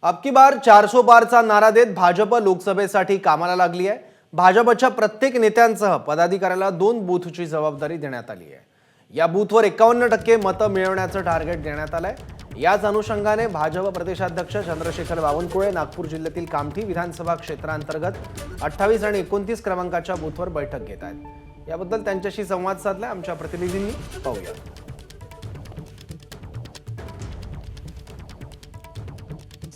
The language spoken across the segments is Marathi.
अब की बार 400 पारचा नारा देत भाजप लोकसभेसाठी कामाला लागली आहे। भाजपच्या प्रत्येक नेत्यांसह पदाधिकाऱ्याला 2 बूथची जबाबदारी देण्यात आली आहे। या बूथवर 51% मतं मिळवण्याचं टार्गेट देण्यात आलंय। याच अनुषंगाने भाजप प्रदेशाध्यक्ष चंद्रशेखर बावनकुळे नागपूर जिल्ह्यातील कामठी विधानसभा क्षेत्रांतर्गत 28 आणि 29 क्रमांकाच्या बूथवर बैठक घेत आहेत। याबद्दल त्यांच्याशी संवाद साधलाय आमच्या प्रतिनिधींनी, पाहूया।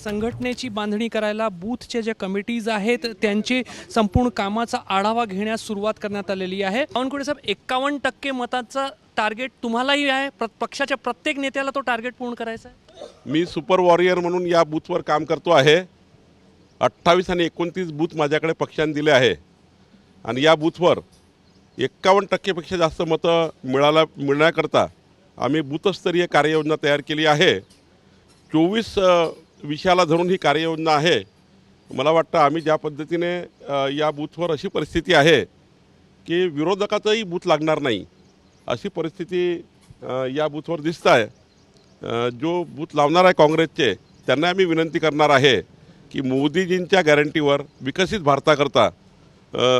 संघटनेची बांधणी करायला बूथचे जे कमिटीज आहेत त्यांची संपूर्ण कामाचा आढावा घेण्यास सुरुवात करण्यात आलेली आहे। बावनकुळे साहेब, 51% मतांचा टार्गेट तुम्हालाही आहे, पक्षाच्या प्रत्येक नेत्याला तो टार्गेट पूर्ण करायचा आहे। मी सुपर वॉरियर म्हणून या बूथवर काम करतो आहे। 28 आणि 29 बूथ माझ्याकडे पक्षाने दिले आहे आणि या बूथवर 51% पेक्षा जास्त मतं मिळण्याकरता आम्ही बूथस्तरीय कार्ययोजना तयार केली आहे। 24 विषयाला धरून ही कार्ययोजना आहे। मला वाटतं आम्ही ज्या पद्धतीने या बूथवर अशी परिस्थिती आहे की विरोधकाचाही बूथ लागणार नाही अशी परिस्थिती या बूथवर दिसत आहे। जो बूथ लावणार आहे काँग्रेसचे त्यांना आम्ही विनंती करणार आहे की मोदीजींच्या गॅरंटीवर विकसित भारताकरता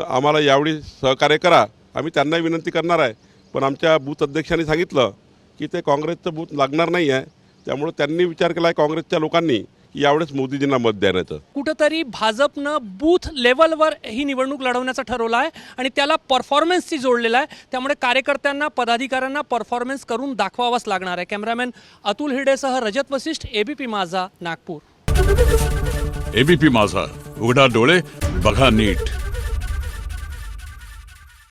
आम्हाला यावेळी सहकार्य करा। आम्ही त्यांना विनंती करणार आहे, पण आमच्या बूथ अध्यक्षांनी सांगितलं की ते काँग्रेसचं बूथ लागणार नाही आहे, त्यामुळे त्यांनी विचार केला आहे काँग्रेसच्या लोकांनी की यावेळेस मोदीजींना मत देण्याचं। कुठेतरी भाजपनं बूथ लेवलवर ही निवडणूक लढवण्याचं ठरवलं आहे आणि त्याला परफॉर्मन्सची जोडलेला आहे। त्यामुळे कार्यकर्त्यांना, पदाधिकाऱ्यांना परफॉर्मन्स करून दाखवावाच लागणार आहे। कॅमेरामॅन अतुल हिरडेसह रजत वशिष्ठ, एबीपी माझा, नागपूर। एबीपी माझा, उघडा डोळे बघा नीट।